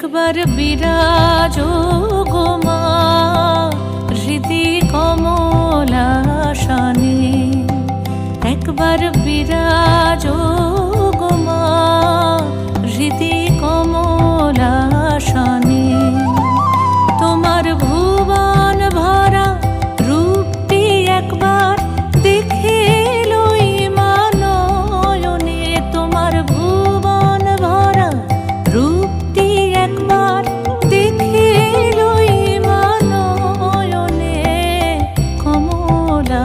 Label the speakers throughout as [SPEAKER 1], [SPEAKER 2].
[SPEAKER 1] একবার বিরাজো গো মা হৃদি কমলাসনে, একবার বিরাজো গো মা হৃদি কমলাসনে। তোমার ভুবন ভরা রূপটি একবার দেখে লই মা নয়নে, তোমার ভুবন ভরা রূপটি একবার দেখে লই মা নয়নে কমলাসনে।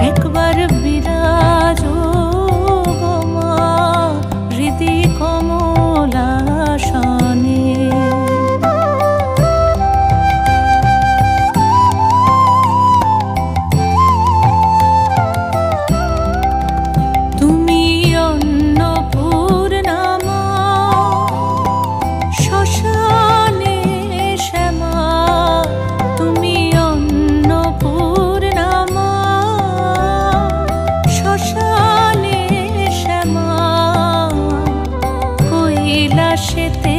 [SPEAKER 1] একবার বিরাজো গো মা হৃদি কমলাসনে। তুমি অন্নপূর্ণা মা শ্মশানে শ্যামা, তুমি অন্নপূর্ণা মা শ্মশানে শ্যামা। কৈলাসেতে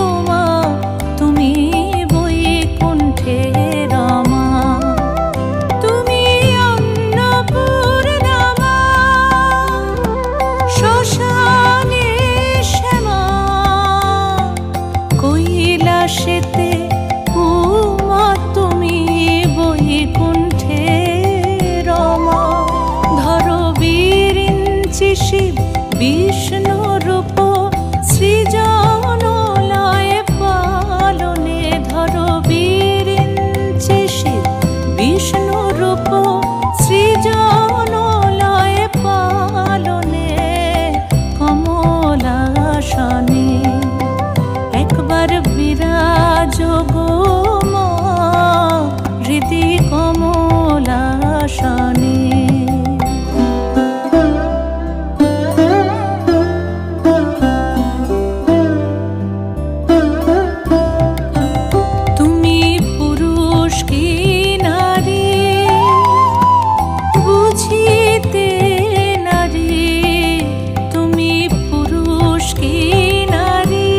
[SPEAKER 1] ও মা তুমি বৈকুণ্ঠে রমা, তুমি অন্নপূর্ণা মা শ্মশানে শ্যামা। কৈলাসেতে ও মা তুমি বৈকুণ্ঠে রমা। ধরো বিরিঞ্চি শিব বিষ্ণু রূপ সৃজন লয় পালনে, ধরো বিরিঞ্চি শিব বিষ্ণু রূপ সৃজন লয় পালনে কমলাসনে। একবার বিরাজো গো মা হৃদি কমলাসনে। তুমি পুরুষ কি নারী বুঝিতে নারী, তুমি পুরুষ কি নারী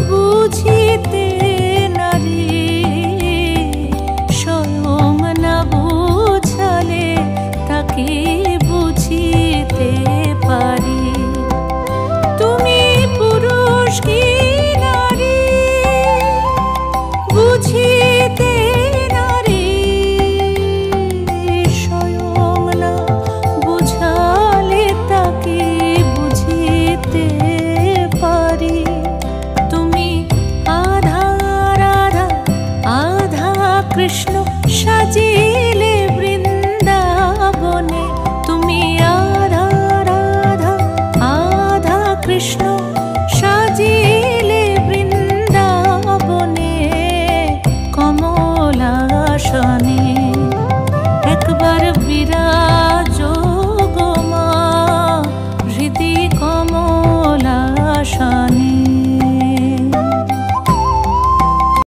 [SPEAKER 1] বুঝিতে নারী। স্বয়ং না বুঝালে তাকে বুঝিতে পারি। তুমি পুরুষ কি নারী বুঝিতে নারী, স্বয়ং না বুঝালে তাকে বুঝিতে পারি। তুমি আধা রাধা আধা কৃষ্ণ সাজিয়ে